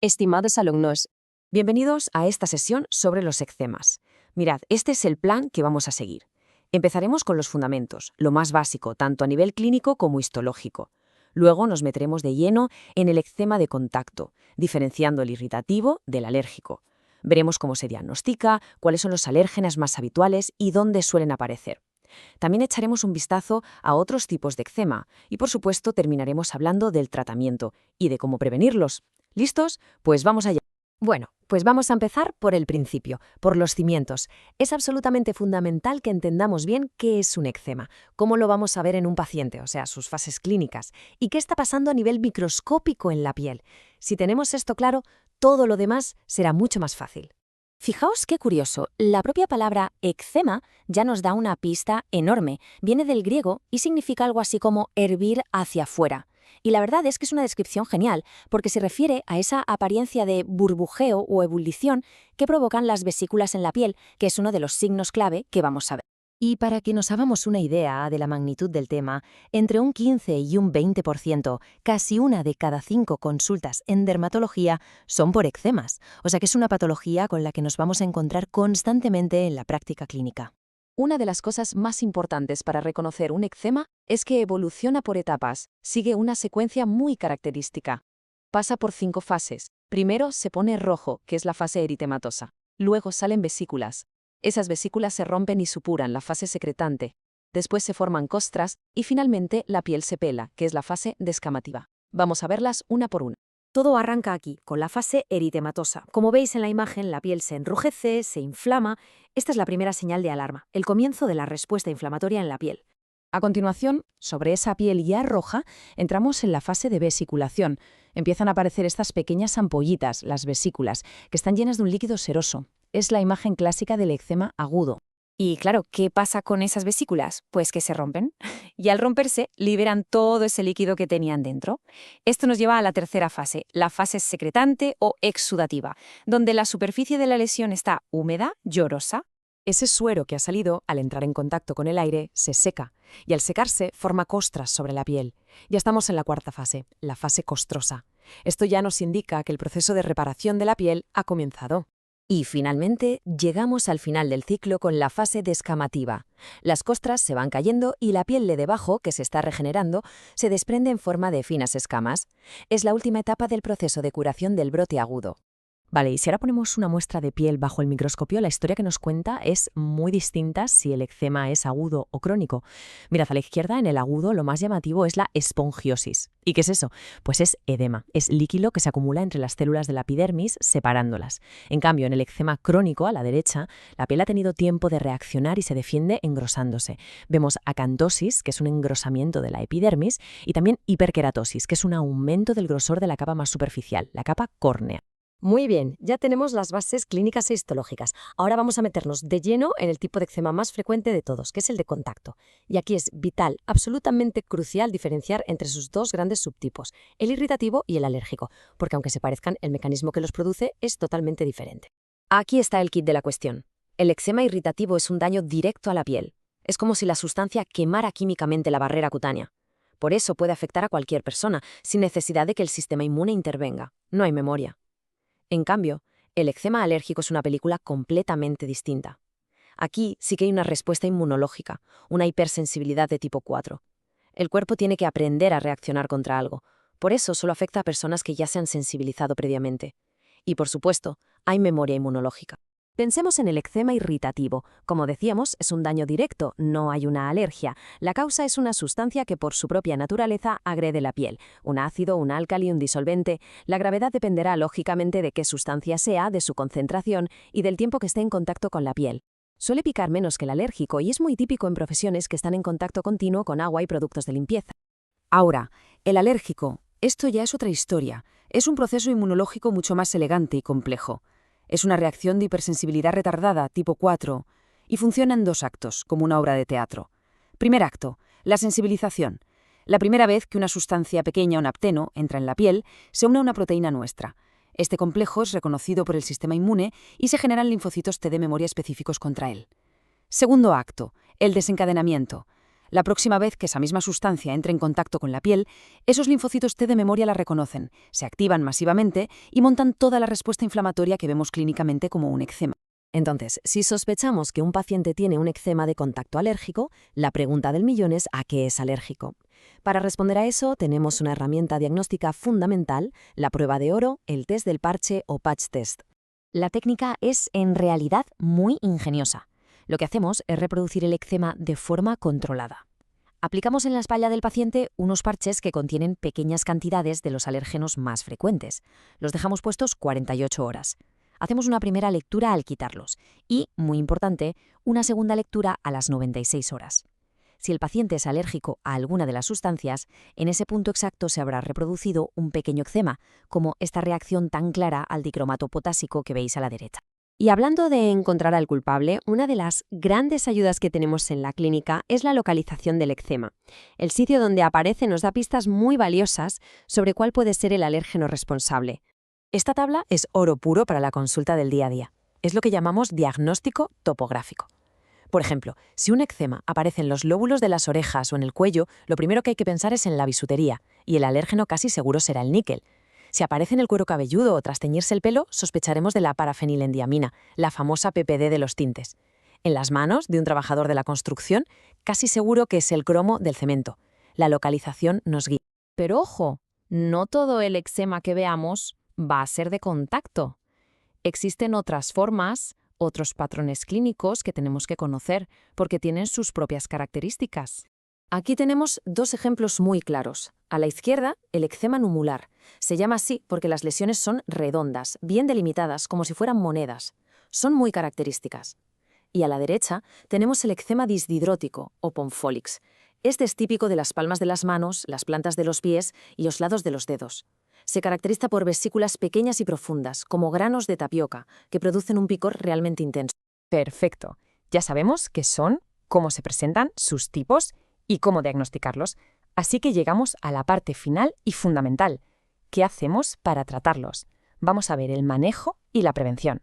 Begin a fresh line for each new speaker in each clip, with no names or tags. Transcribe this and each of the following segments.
Estimados alumnos,
Bienvenidos a esta sesión sobre los eczemas. Mirad, este es el plan que vamos a seguir. Empezaremos con los fundamentos, lo más básico, tanto a nivel clínico como histológico. Luego nos meteremos de lleno en el eczema de contacto, diferenciando el irritativo del alérgico. Veremos cómo se diagnostica, cuáles son los alérgenos más habituales y dónde suelen aparecer. También echaremos un vistazo a otros tipos de eczema y, por supuesto, terminaremos hablando del tratamiento y de cómo prevenirlos. ¿Listos? Pues vamos allá.
Bueno, pues vamos a empezar por el principio, por los cimientos. Es absolutamente fundamental que entendamos bien qué es un eczema, cómo lo vamos a ver en un paciente, o sea, sus fases clínicas, y qué está pasando a nivel microscópico en la piel. Si tenemos esto claro, todo lo demás será mucho más fácil. Fijaos qué curioso, la propia palabra eczema ya nos da una pista enorme. Viene del griego y significa algo así como hervir hacia afuera. Y la verdad es que es una descripción genial, porque se refiere a esa apariencia de burbujeo o ebullición que provocan las vesículas en la piel, que es uno de los signos clave que vamos a ver. Y para que nos hagamos una idea de la magnitud del tema, entre un 15 y un 20%, casi una de cada 5 consultas en dermatología son por eczemas, o sea que es una patología con la que nos vamos a encontrar constantemente en la práctica clínica. Una de las cosas más importantes para reconocer un eczema es que evoluciona por etapas, sigue una secuencia muy característica. Pasa por 5 fases. Primero se pone rojo, que es la fase eritematosa. Luego salen vesículas. Esas vesículas se rompen y supuran, la fase secretante. Después se forman costras y finalmente la piel se pela, que es la fase descamativa. Vamos a verlas una por una.
Todo arranca aquí, con la fase eritematosa. Como veis en la imagen, la piel se enrojece, se inflama. Esta es la primera señal de alarma, el comienzo de la respuesta inflamatoria en la piel.
A continuación, sobre esa piel ya roja, entramos en la fase de vesiculación. Empiezan a aparecer estas pequeñas ampollitas, las vesículas, que están llenas de un líquido seroso. Es la imagen clásica del eczema agudo.
y claro, ¿qué pasa con esas vesículas? Pues que se rompen. Y al romperse, liberan todo ese líquido que tenían dentro. Esto nos lleva a la tercera fase, la fase secretante o exudativa, donde la superficie de la lesión está húmeda, llorosa.
Ese suero que ha salido, al entrar en contacto con el aire, se seca, y al secarse forma costras sobre la piel. Ya estamos en la cuarta fase, la fase costrosa. Esto ya nos indica que el proceso de reparación de la piel ha comenzado.
Y finalmente, llegamos al final del ciclo con la fase descamativa. Las costras se van cayendo y la piel de debajo, que se está regenerando, se desprende en forma de finas escamas. Es la última etapa del proceso de curación del brote agudo.
Vale, y si ahora ponemos una muestra de piel bajo el microscopio, la historia que nos cuenta es muy distinta si el eczema es agudo o crónico. Mirad, a la izquierda, en el agudo, lo más llamativo es la espongiosis. ¿Y qué es eso? Pues es edema, es líquido que se acumula entre las células de la epidermis, separándolas. En cambio, en el eczema crónico, a la derecha, la piel ha tenido tiempo de reaccionar y se defiende engrosándose. Vemos acantosis, que es un engrosamiento de la epidermis, y también hiperkeratosis, que es un aumento del grosor de la capa más superficial, la capa córnea.
Muy bien, ya tenemos las bases clínicas e histológicas. Ahora vamos a meternos de lleno en el tipo de eczema más frecuente de todos, que es el de contacto. Y aquí es vital, absolutamente crucial diferenciar entre sus dos grandes subtipos, el irritativo y el alérgico, porque aunque se parezcan, el mecanismo que los produce es totalmente diferente. Aquí está el kit de la cuestión. El eczema irritativo es un daño directo a la piel. Es como si la sustancia quemara químicamente la barrera cutánea. Por eso puede afectar a cualquier persona, sin necesidad de que el sistema inmune intervenga. No hay memoria. En cambio, el eczema alérgico es una película completamente distinta. Aquí sí que hay una respuesta inmunológica, una hipersensibilidad de tipo 4. El cuerpo tiene que aprender a reaccionar contra algo. Por eso solo afecta a personas que ya se han sensibilizado previamente. Y por supuesto, hay memoria inmunológica. Pensemos en el eczema irritativo. Como decíamos, es un daño directo, no hay una alergia. La causa es una sustancia que por su propia naturaleza agrede la piel. Un ácido, un álcali, un disolvente. La gravedad dependerá lógicamente de qué sustancia sea, de su concentración y del tiempo que esté en contacto con la piel. Suele picar menos que el alérgico y es muy típico en profesiones que están en contacto continuo con agua y productos de limpieza. Ahora, el alérgico. Esto ya es otra historia. Es un proceso inmunológico mucho más elegante y complejo. Es una reacción de hipersensibilidad retardada, tipo 4, y funciona en 2 actos, como una obra de teatro. Primer acto, la sensibilización. La primera vez que una sustancia pequeña, un apteno, entra en la piel, se une a una proteína nuestra. Este complejo es reconocido por el sistema inmune y se generan linfocitos T de memoria específicos contra él. Segundo acto, el desencadenamiento.
La próxima vez que esa misma sustancia entre en contacto con la piel, esos linfocitos T de memoria la reconocen, se activan masivamente y montan toda la respuesta inflamatoria que vemos clínicamente como un eczema.
Entonces, si sospechamos que un paciente tiene un eczema de contacto alérgico, la pregunta del millón es ¿a qué es alérgico? Para responder a eso, tenemos una herramienta diagnóstica fundamental, la prueba de oro, el test del parche o patch test.
La técnica es, en realidad, muy ingeniosa. Lo que hacemos es reproducir el eczema de forma controlada. Aplicamos en la espalda del paciente unos parches que contienen pequeñas cantidades de los alérgenos más frecuentes. Los dejamos puestos 48 horas. Hacemos una primera lectura al quitarlos y, muy importante, una segunda lectura a las 96 horas. Si el paciente es alérgico a alguna de las sustancias, en ese punto exacto se habrá reproducido un pequeño eczema, como esta reacción tan clara al dicromato potásico que veis a la derecha. Y hablando de encontrar al culpable, una de las grandes ayudas que tenemos en la clínica es la localización del eczema. El sitio donde aparece nos da pistas muy valiosas sobre cuál puede ser el alérgeno responsable.
Esta tabla es oro puro para la consulta del día a día. Es lo que llamamos diagnóstico topográfico. Por ejemplo, si un eczema aparece en los lóbulos de las orejas o en el cuello, lo primero que hay que pensar es en la bisutería, y el alérgeno casi seguro será el níquel. Si aparece en el cuero cabelludo o tras teñirse el pelo, sospecharemos de la parafenilendiamina, la famosa PPD de los tintes. En las manos de un trabajador de la construcción, casi seguro que es el cromo del cemento. La localización nos guía.
Pero ojo, no todo el eczema que veamos va a ser de contacto. Existen otras formas, otros patrones clínicos que tenemos que conocer porque tienen sus propias características.
Aquí tenemos dos ejemplos muy claros. A la izquierda, el eczema numular. Se llama así porque las lesiones son redondas, bien delimitadas, como si fueran monedas. Son muy características. Y a la derecha tenemos el eczema disdidrótico, o ponfolix. Este es típico de las palmas de las manos, las plantas de los pies y los lados de los dedos. Se caracteriza por vesículas pequeñas y profundas, como granos de tapioca, que producen un picor realmente intenso.
Perfecto. Ya sabemos qué son, cómo se presentan, sus tipos y cómo diagnosticarlos. Así que llegamos a la parte final y fundamental. ¿Qué hacemos para tratarlos? Vamos a ver el manejo y la prevención.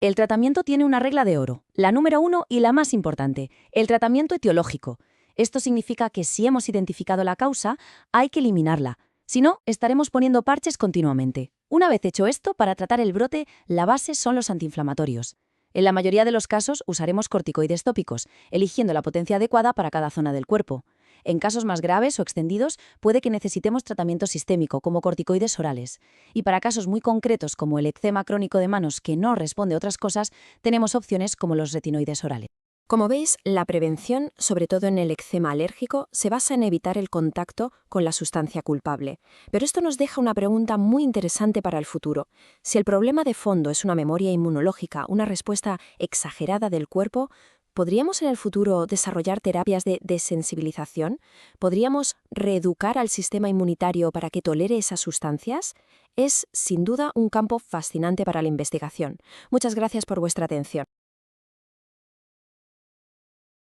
El tratamiento tiene una regla de oro, la número 1 y la más importante, el tratamiento etiológico. Esto significa que si hemos identificado la causa, hay que eliminarla. Si no, estaremos poniendo parches continuamente. Una vez hecho esto, para tratar el brote, la base son los antiinflamatorios. En la mayoría de los casos usaremos corticoides tópicos, eligiendo la potencia adecuada para cada zona del cuerpo. En casos más graves o extendidos, puede que necesitemos tratamiento sistémico, como corticoides orales. Y para casos muy concretos, como el eczema crónico de manos que no responde a otras cosas, tenemos opciones como los retinoides orales.
Como veis, la prevención, sobre todo en el eczema alérgico, se basa en evitar el contacto con la sustancia culpable. Pero esto nos deja una pregunta muy interesante para el futuro. Si el problema de fondo es una memoria inmunológica, una respuesta exagerada del cuerpo, ¿podríamos en el futuro desarrollar terapias de desensibilización? ¿Podríamos reeducar al sistema inmunitario para que tolere esas sustancias? Es, sin duda, un campo fascinante para la investigación. Muchas gracias por vuestra atención.